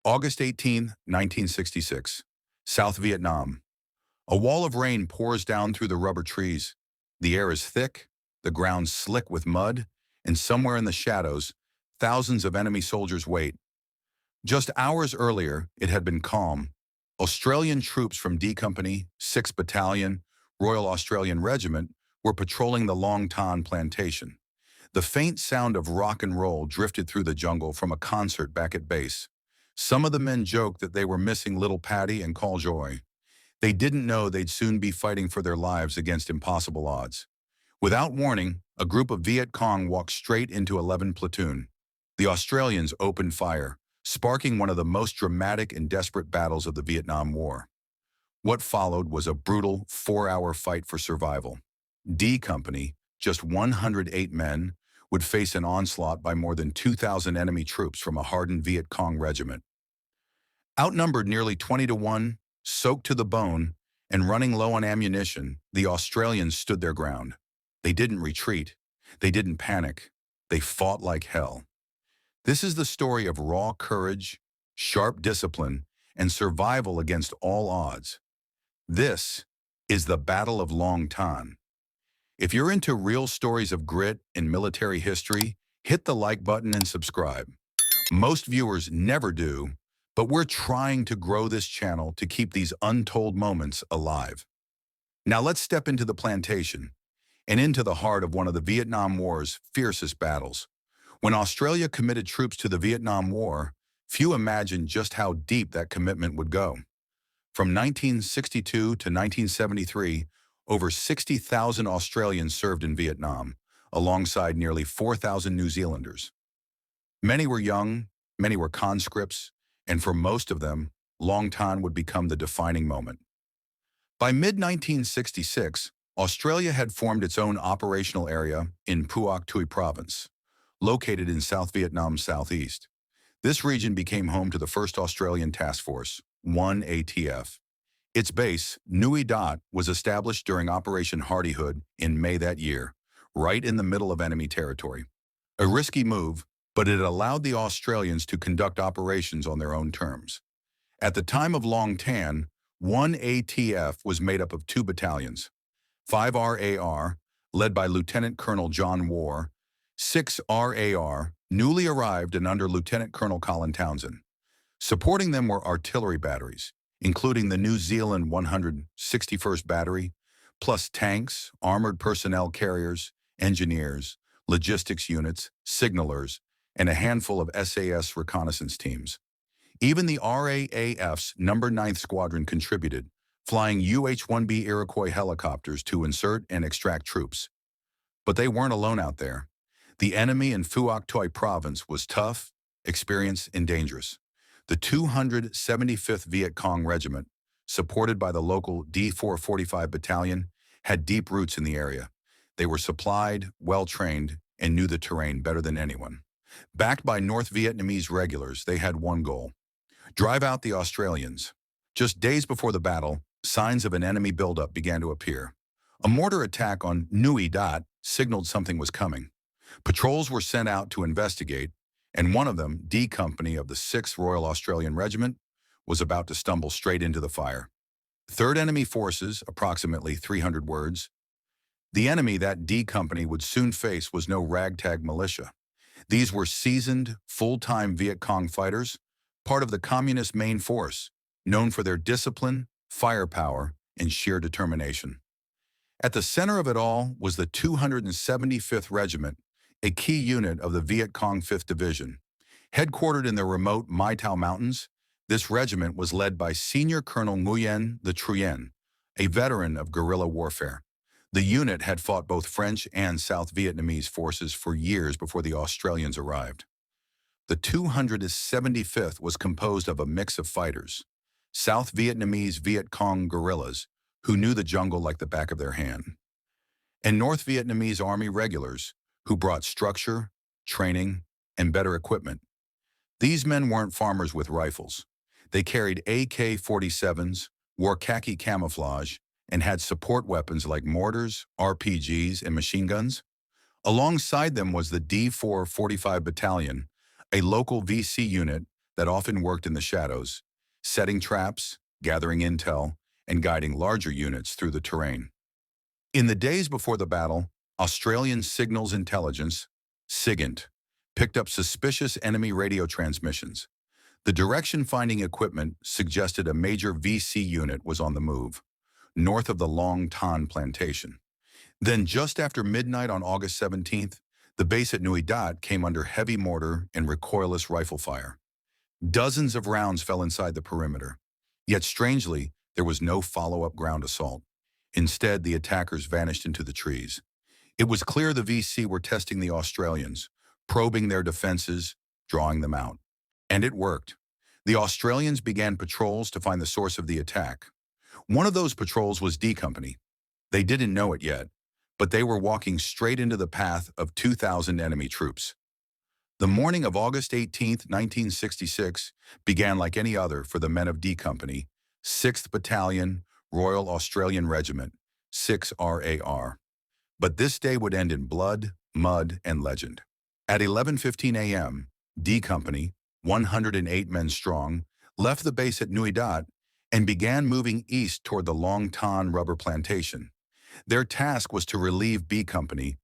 August 18, 1966, South Vietnam. A wall of rain pours down through the rubber trees. The air is thick, the ground slick with mud, and somewhere in the shadows, thousands of enemy soldiers wait. Just hours earlier, it had been calm. Australian troops from D Company, 6th Battalion, Royal Australian Regiment were patrolling the Long Tan plantation. The faint sound of rock and roll drifted through the jungle from a concert back at base. Some of the men joked that they were missing Little Patty and Call Joy. They didn't know they'd soon be fighting for their lives against impossible odds. Without warning, a group of Viet Cong walked straight into 11 platoon. The Australians opened fire, sparking one of the most dramatic and desperate battles of the Vietnam War. What followed was a brutal 4-hour fight for survival. D Company, just 108 men, would face an onslaught by more than 2,000 enemy troops from a hardened Viet Cong regiment. Outnumbered nearly 20 to 1, soaked to the bone, and running low on ammunition, the Australians stood their ground. They didn't retreat. They didn't panic. They fought like hell. This is the story of raw courage, sharp discipline, and survival against all odds. This is the Battle of Long Tan. If you're into real stories of grit and military history, hit the like button and subscribe. Most viewers never do, but we're trying to grow this channel to keep these untold moments alive. Now let's step into the plantation and into the heart of one of the Vietnam War's fiercest battles. When Australia committed troops to the Vietnam War, few imagined just how deep that commitment would go. From 1962 to 1973, over 60,000 Australians served in Vietnam, alongside nearly 4,000 New Zealanders. Many were young, many were conscripts, and for most of them, Long Tan would become the defining moment. By mid-1966, Australia had formed its own operational area in Puoc Tuy Province, located in South Vietnam's southeast. This region became home to the 1st Australian Task Force, 1 ATF. Its base, Nui Dat, was established during Operation Hardihood in May that year, right in the middle of enemy territory. A risky move, but it allowed the Australians to conduct operations on their own terms. At the time of Long Tan, 1 ATF was made up of 2 battalions, 5 RAR, led by Lieutenant Colonel John War, 6 RAR, newly arrived and under Lieutenant Colonel Colin Townsend. Supporting them were artillery batteries, including the New Zealand 161st Battery, plus tanks, armored personnel carriers, engineers, logistics units, signalers, and a handful of SAS reconnaissance teams. Even the RAAF's number 9th Squadron contributed, flying UH-1B Iroquois helicopters to insert and extract troops. But they weren't alone out there. The enemy in Phuoc Toi Province was tough, experienced, and dangerous. The 275th Viet Cong Regiment, supported by the local D-445 Battalion, had deep roots in the area. They were supplied, well-trained, and knew the terrain better than anyone. Backed by North Vietnamese regulars, they had one goal: drive out the Australians. Just days before the battle, signs of an enemy buildup began to appear. A mortar attack on Nui Dat signaled something was coming. Patrols were sent out to investigate, and one of them, D Company of the 6th Royal Australian Regiment, was about to stumble straight into the fire. Third enemy forces, approximately 300 words. The enemy that D Company would soon face was no ragtag militia. These were seasoned, full-time Viet Cong fighters, part of the Communist main force, known for their discipline, firepower, and sheer determination. At the center of it all was the 275th Regiment, a key unit of the Viet Cong 5th Division. Headquartered in the remote Mai Tao Mountains, this regiment was led by Senior Colonel Nguyen the Truyen, a veteran of guerrilla warfare. The unit had fought both French and South Vietnamese forces for years before the Australians arrived. The 275th was composed of a mix of fighters, South Vietnamese Viet Cong guerrillas who knew the jungle like the back of their hand, and North Vietnamese Army regulars who brought structure, training, and better equipment. These men weren't farmers with rifles. They carried AK-47s, wore khaki camouflage, and had support weapons like mortars, RPGs, and machine guns. Alongside them was the D-445 Battalion, a local VC unit that often worked in the shadows, setting traps, gathering intel, and guiding larger units through the terrain. In the days before the battle, Australian Signals Intelligence, SIGINT, picked up suspicious enemy radio transmissions. The direction-finding equipment suggested a major VC unit was on the move, north of the Long Tan plantation. Then just after midnight on August 17th, the base at Nui Dat came under heavy mortar and recoilless rifle fire. Dozens of rounds fell inside the perimeter. Yet strangely, there was no follow-up ground assault. Instead, the attackers vanished into the trees. It was clear the VC were testing the Australians, probing their defenses, drawing them out. And it worked. The Australians began patrols to find the source of the attack. One of those patrols was D Company. They didn't know it yet, but they were walking straight into the path of 2,000 enemy troops. The morning of August 18, 1966, began like any other for the men of D Company, 6th Battalion, Royal Australian Regiment, 6RAR. But this day would end in blood, mud, and legend. At 11:15 a.m., D Company, 108 men strong, left the base at Nui Dat and began moving east toward the Long Tan rubber plantation. Their task was to relieve B Company,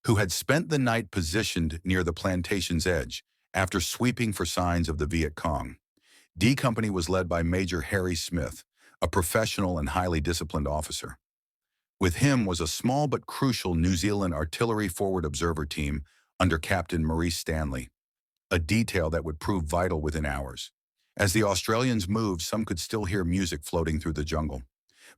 who had spent the night positioned near the plantation's edge after sweeping for signs of the Viet Cong. D Company was led by Major Harry Smith, a professional and highly disciplined officer. With him was a small but crucial New Zealand artillery forward observer team under Captain Maurice Stanley, a detail that would prove vital within hours. As the Australians moved, some could still hear music floating through the jungle.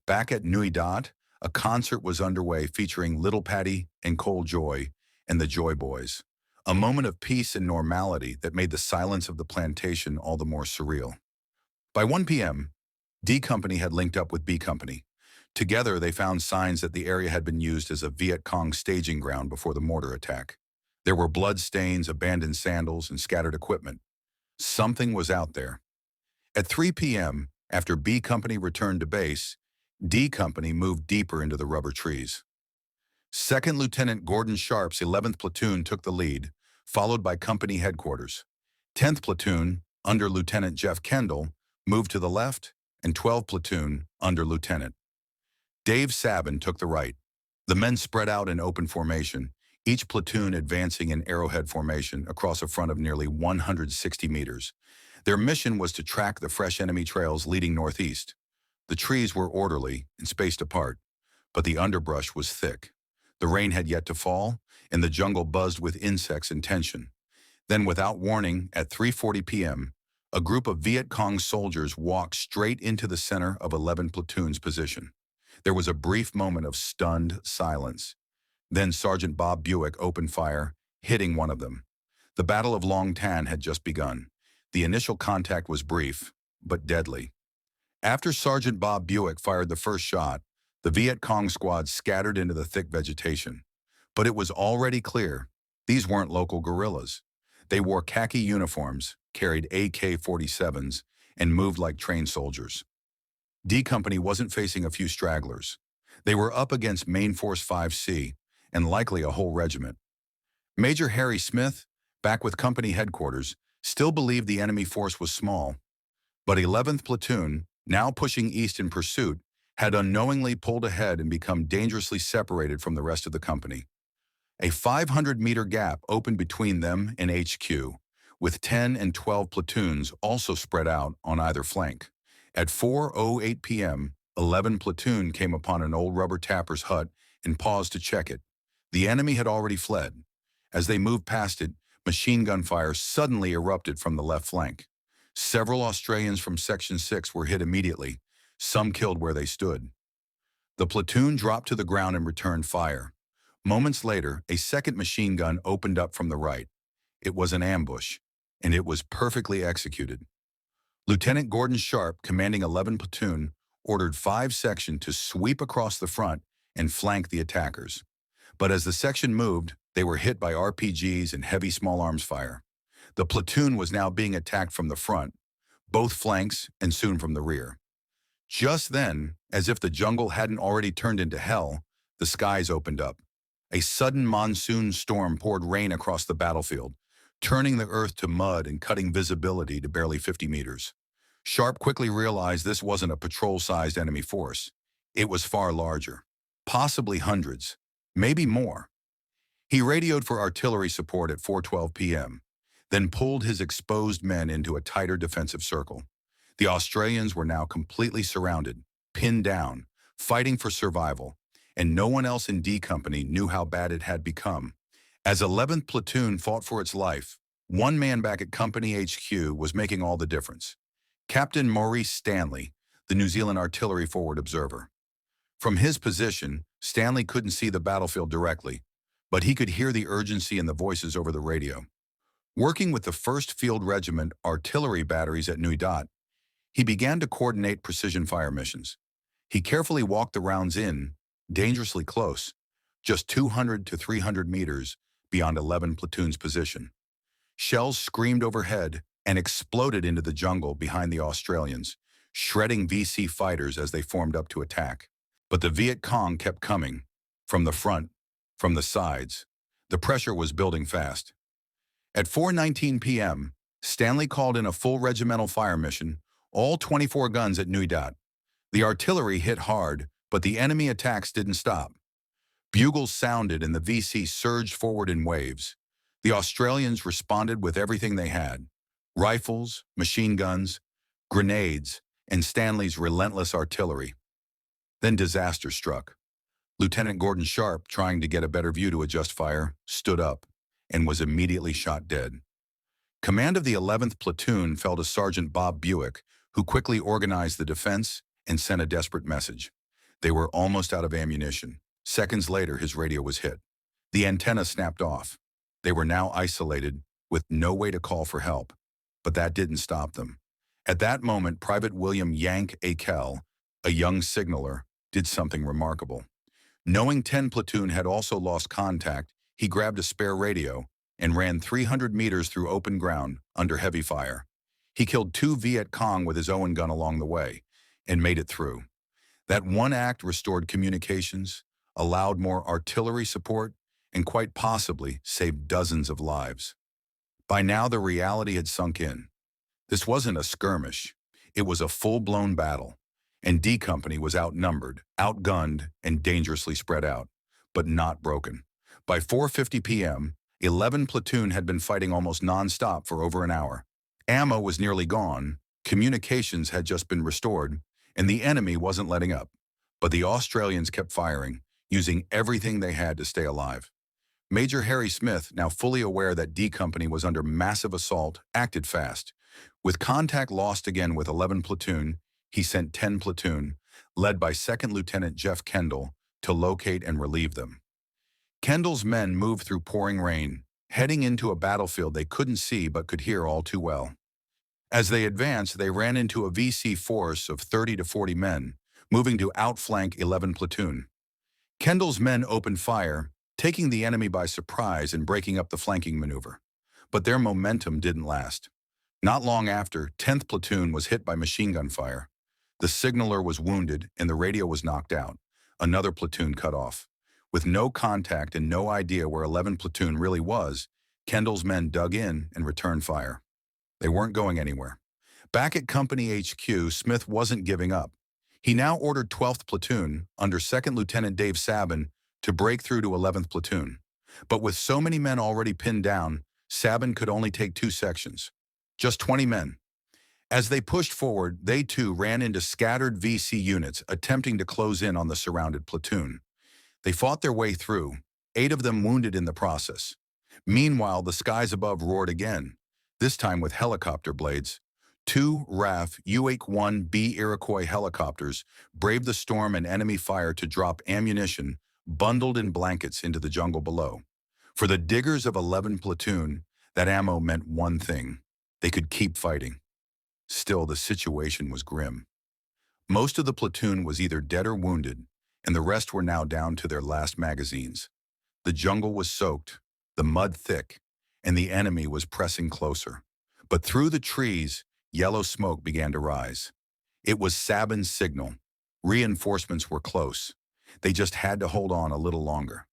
Back at Nui Dat, a concert was underway featuring Little Patty and Cole Joy and the Joy Boys, a moment of peace and normality that made the silence of the plantation all the more surreal. By 1 p.m., D Company had linked up with B Company. Together, they found signs that the area had been used as a Viet Cong staging ground before the mortar attack. There were blood stains, abandoned sandals, and scattered equipment. Something was out there. At 3 p.m., after B Company returned to base, D Company moved deeper into the rubber trees. 2nd Lieutenant Gordon Sharp's 11th Platoon took the lead, followed by company headquarters. 10th Platoon, under Lieutenant Jeff Kendall, moved to the left, and 12th Platoon, under Lieutenant Dave Sabin, took the right. The men spread out in open formation, each platoon advancing in arrowhead formation across a front of nearly 160 meters. Their mission was to track the fresh enemy trails leading northeast. The trees were orderly and spaced apart, but the underbrush was thick. The rain had yet to fall, and the jungle buzzed with insects and tension. Then, without warning, at 3:40 p.m., a group of Viet Cong soldiers walked straight into the center of 11 Platoon's position. There was a brief moment of stunned silence. Then Sergeant Bob Buick opened fire, hitting one of them. The Battle of Long Tan had just begun. The initial contact was brief, but deadly. After Sergeant Bob Buick fired the first shot, the Viet Cong squad scattered into the thick vegetation. But it was already clear these weren't local guerrillas. They wore khaki uniforms, carried AK-47s, and moved like trained soldiers. D Company wasn't facing a few stragglers. They were up against Main Force 5C, and likely a whole regiment. Major Harry Smith, back with company headquarters, still believed the enemy force was small. But 11th Platoon, now pushing east in pursuit, had unknowingly pulled ahead and become dangerously separated from the rest of the company. A 500-meter gap opened between them and HQ, with 10 and 12 platoons also spread out on either flank. At 4:08 p.m., 11 Platoon came upon an old rubber tapper's hut and paused to check it. The enemy had already fled. As they moved past it, machine gun fire suddenly erupted from the left flank. Several Australians from Section 6 were hit immediately, some killed where they stood. The platoon dropped to the ground and returned fire. Moments later, a second machine gun opened up from the right. It was an ambush, and it was perfectly executed. Lieutenant Gordon Sharp, commanding 11 Platoon, ordered 5 Section to sweep across the front and flank the attackers. But as the section moved, they were hit by RPGs and heavy small arms fire. The platoon was now being attacked from the front, both flanks, and soon from the rear. Just then, as if the jungle hadn't already turned into hell, the skies opened up. A sudden monsoon storm poured rain across the battlefield. turning the earth to mud and cutting visibility to barely 50 meters. Sharp quickly realized this wasn't a patrol-sized enemy force. It was far larger, possibly hundreds, maybe more. He radioed for artillery support at 4:12 p.m., then pulled his exposed men into a tighter defensive circle. The Australians were now completely surrounded, pinned down, fighting for survival, and no one else in D Company knew how bad it had become. As 11th Platoon fought for its life, one man back at Company HQ was making all the difference. Captain Maurice Stanley, the New Zealand artillery forward observer. From his position, Stanley couldn't see the battlefield directly, but he could hear the urgency in the voices over the radio. Working with the 1st Field Regiment artillery batteries at Nui Dat, he began to coordinate precision fire missions. He carefully walked the rounds in, dangerously close, just 200 to 300 meters beyond 11 Platoon's position. Shells screamed overhead and exploded into the jungle behind the Australians, shredding VC fighters as they formed up to attack. But the Viet Cong kept coming, from the front, from the sides. The pressure was building fast. At 4:19 p.m., Stanley called in a full regimental fire mission, all 24 guns at Nui Dat. The artillery hit hard, but the enemy attacks didn't stop. Bugles sounded and the VC surged forward in waves. The Australians responded with everything they had: rifles, machine guns, grenades, and Stanley's relentless artillery. Then disaster struck. Lieutenant Gordon Sharp, trying to get a better view to adjust fire, stood up and was immediately shot dead. Command of the 11th Platoon fell to Sergeant Bob Buick, who quickly organized the defense and sent a desperate message. They were almost out of ammunition. Seconds later, his radio was hit. The antenna snapped off. They were now isolated, with no way to call for help. But that didn't stop them. At that moment, Private William Yank Akel, a young signaler, did something remarkable. Knowing 10 Platoon had also lost contact, he grabbed a spare radio and ran 300 meters through open ground under heavy fire. He killed 2 Viet Cong with his Owen gun along the way and made it through. That one act restored communications, allowed more artillery support, and quite possibly saved dozens of lives. By now, the reality had sunk in. This wasn't a skirmish. It was a full-blown battle, and D Company was outnumbered, outgunned, and dangerously spread out, but not broken. By 4:50 p.m., 11 Platoon had been fighting almost non-stop for over an hour. Ammo was nearly gone, communications had just been restored, and the enemy wasn't letting up. But the Australians kept firing, using everything they had to stay alive. Major Harry Smith, now fully aware that D Company was under massive assault, acted fast. With contact lost again with 11 Platoon, he sent 10 Platoon, led by 2nd Lieutenant Jeff Kendall, to locate and relieve them. Kendall's men moved through pouring rain, heading into a battlefield they couldn't see but could hear all too well. As they advanced, they ran into a VC force of 30 to 40 men, moving to outflank 11 Platoon. Kendall's men opened fire, taking the enemy by surprise and breaking up the flanking maneuver. But their momentum didn't last. Not long after, 10th Platoon was hit by machine gun fire. The signaler was wounded and the radio was knocked out. Another platoon cut off. With no contact and no idea where 11 Platoon really was, Kendall's men dug in and returned fire. They weren't going anywhere. Back at Company HQ, Smith wasn't giving up. He now ordered 12th Platoon, under 2nd Lieutenant Dave Sabin, to break through to 11th Platoon. But with so many men already pinned down, Sabin could only take 2 sections. Just 20 men. As they pushed forward, they too ran into scattered VC units, attempting to close in on the surrounded platoon. They fought their way through, 8 of them wounded in the process. Meanwhile, the skies above roared again, this time with helicopter blades. 2 RAF UH-1B Iroquois helicopters braved the storm and enemy fire to drop ammunition, bundled in blankets, into the jungle below. For the diggers of 11 Platoon, that ammo meant one thing: they could keep fighting. Still, the situation was grim. Most of the platoon was either dead or wounded, and the rest were now down to their last magazines. The jungle was soaked, the mud thick, and the enemy was pressing closer. But through the trees, yellow smoke began to rise. It was Sabin's signal. Reinforcements were close. They just had to hold on a little longer.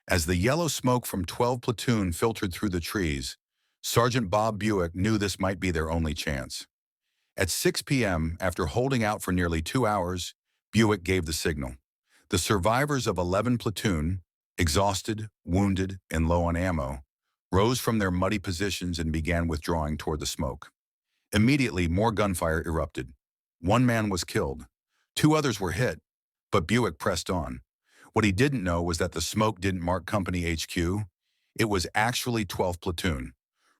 As the yellow smoke from 12 Platoon filtered through the trees, Sergeant Bob Buick knew this might be their only chance. At 6 p.m., after holding out for nearly 2 hours, Buick gave the signal. The survivors of 11 platoon, exhausted, wounded, and low on ammo, rose from their muddy positions and began withdrawing toward the smoke. Immediately, more gunfire erupted. One man was killed. 2 others were hit, but Buick pressed on. What he didn't know was that the smoke didn't mark Company HQ. It was actually 12th Platoon.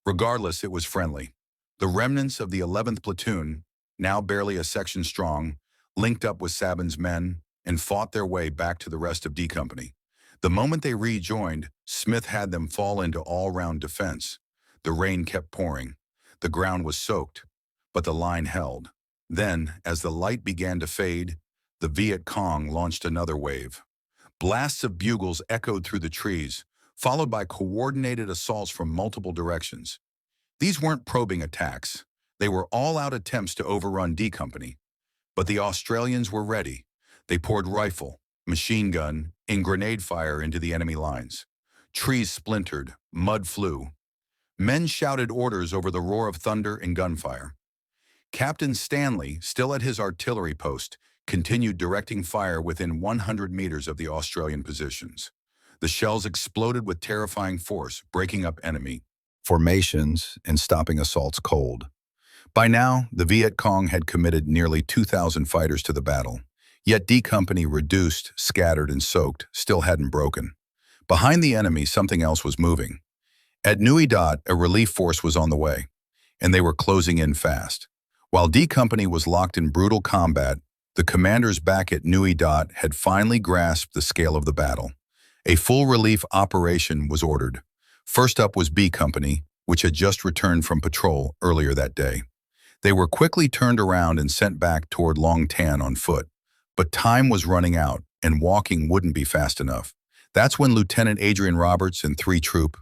Regardless, it was friendly. The remnants of the 11th Platoon, now barely a section strong, linked up with Sabin's men and fought their way back to the rest of D Company. The moment they rejoined, Smith had them fall into all-round defense. The rain kept pouring. The ground was soaked, but the line held. Then, as the light began to fade, the Viet Cong launched another wave. Blasts of bugles echoed through the trees, followed by coordinated assaults from multiple directions. These weren't probing attacks. They were all-out attempts to overrun D Company. But the Australians were ready. They poured rifle, machine gun, and grenade fire into the enemy lines. Trees splintered, mud flew. Men shouted orders over the roar of thunder and gunfire. Captain Stanley, still at his artillery post, continued directing fire within 100 meters of the Australian positions. The shells exploded with terrifying force, breaking up enemy formations and stopping assaults cold. By now, the Viet Cong had committed nearly 2,000 fighters to the battle. Yet D Company, reduced, scattered, and soaked, still hadn't broken. Behind the enemy, something else was moving. At Nui Dat, a relief force was on the way, and they were closing in fast. While D Company was locked in brutal combat, the commanders back at Nui Dat had finally grasped the scale of the battle. A full relief operation was ordered. First up was B Company, which had just returned from patrol earlier that day. They were quickly turned around and sent back toward Long Tan on foot. But time was running out, and walking wouldn't be fast enough. That's when Lieutenant Adrian Roberts and 3 Troop,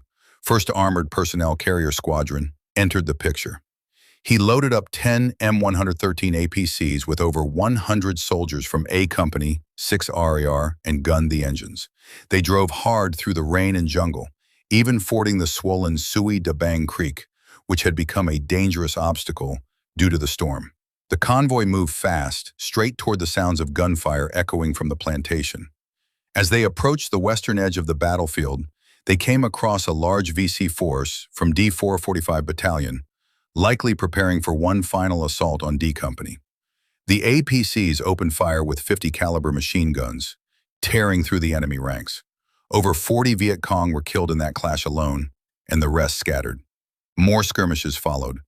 1st Armored Personnel Carrier Squadron, entered the picture. He loaded up 10 M113 APCs with over 100 soldiers from A Company, 6 RAR, and gunned the engines. They drove hard through the rain and jungle, even fording the swollen Sui Da Bang Creek, which had become a dangerous obstacle due to the storm. The convoy moved fast, straight toward the sounds of gunfire echoing from the plantation. As they approached the western edge of the battlefield, they came across a large VC force from D445 Battalion, likely preparing for one final assault on D Company. The APCs opened fire with 50 caliber machine guns, tearing through the enemy ranks. Over 40 Viet Cong were killed in that clash alone, and the rest scattered. More skirmishes followed.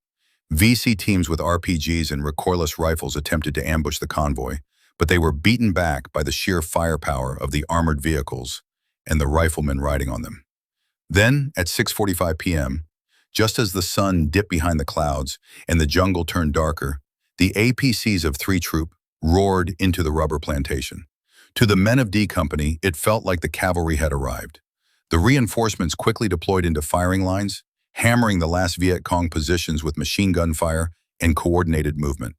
VC teams with RPGs and recoilless rifles attempted to ambush the convoy, but they were beaten back by the sheer firepower of the armored vehicles and the riflemen riding on them. Then, at 6:45 p.m., just as the sun dipped behind the clouds and the jungle turned darker, the APCs of 3 Troop roared into the rubber plantation. To the men of D Company, it felt like the cavalry had arrived. The reinforcements quickly deployed into firing lines, hammering the last Viet Cong positions with machine gun fire and coordinated movement.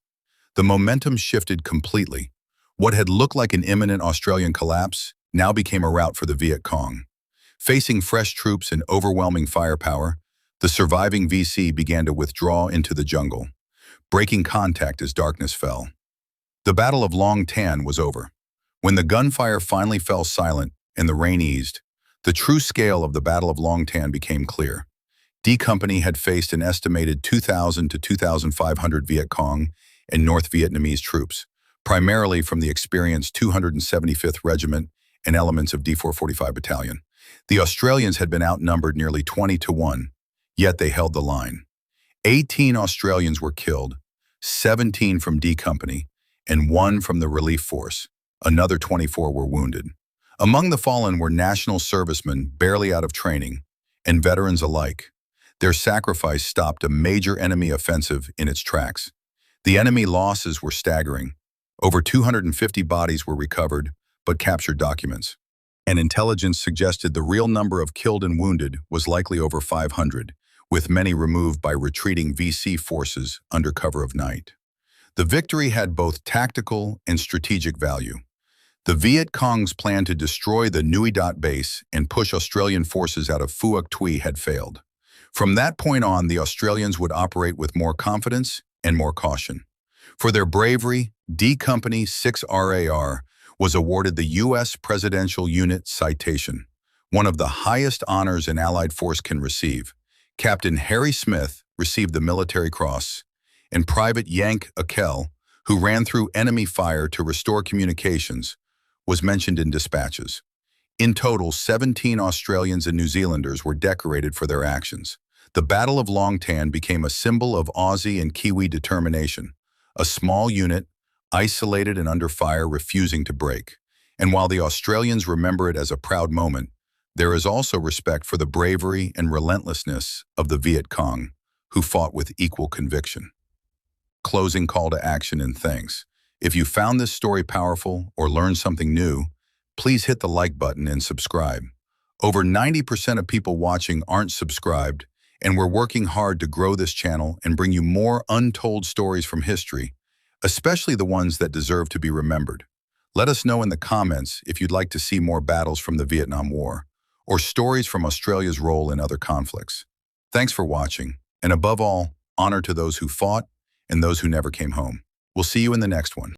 The momentum shifted completely. What had looked like an imminent Australian collapse now became a rout for the Viet Cong. Facing fresh troops and overwhelming firepower, the surviving VC began to withdraw into the jungle, breaking contact as darkness fell. The Battle of Long Tan was over. When the gunfire finally fell silent and the rain eased, the true scale of the Battle of Long Tan became clear. D Company had faced an estimated 2,000 to 2,500 Viet Cong and North Vietnamese troops, primarily from the experienced 275th Regiment and elements of D445 Battalion. The Australians had been outnumbered nearly 20 to 1, yet they held the line. 18 Australians were killed, 17 from D Company, and 1 from the relief force. Another 24 were wounded. Among the fallen were national servicemen barely out of training, and veterans alike. Their sacrifice stopped a major enemy offensive in its tracks. The enemy losses were staggering. Over 250 bodies were recovered, but captured documents. And intelligence suggested the real number of killed and wounded was likely over 500, with many removed by retreating VC forces under cover of night. The victory had both tactical and strategic value. The Viet Cong's plan to destroy the Nui Dat base and push Australian forces out of Phuoc Tuy had failed. From that point on, the Australians would operate with more confidence and more caution. For their bravery, D Company 6 RAR was awarded the U.S. Presidential Unit Citation, one of the highest honors an Allied force can receive. Captain Harry Smith received the Military Cross, and Private Yank Akel, who ran through enemy fire to restore communications, was mentioned in dispatches. In total, 17 Australians and New Zealanders were decorated for their actions. The Battle of Long Tan became a symbol of Aussie and Kiwi determination, a small unit, isolated and under fire, refusing to break. And while the Australians remember it as a proud moment, there is also respect for the bravery and relentlessness of the Viet Cong, who fought with equal conviction. Closing call to action and thanks. If you found this story powerful or learned something new, please hit the like button and subscribe. Over 90% of people watching aren't subscribed, and we're working hard to grow this channel and bring you more untold stories from history, especially the ones that deserve to be remembered. Let us know in the comments if you'd like to see more battles from the Vietnam War, or stories from Australia's role in other conflicts. Thanks for watching, and above all, honor to those who fought and those who never came home. We'll see you in the next one.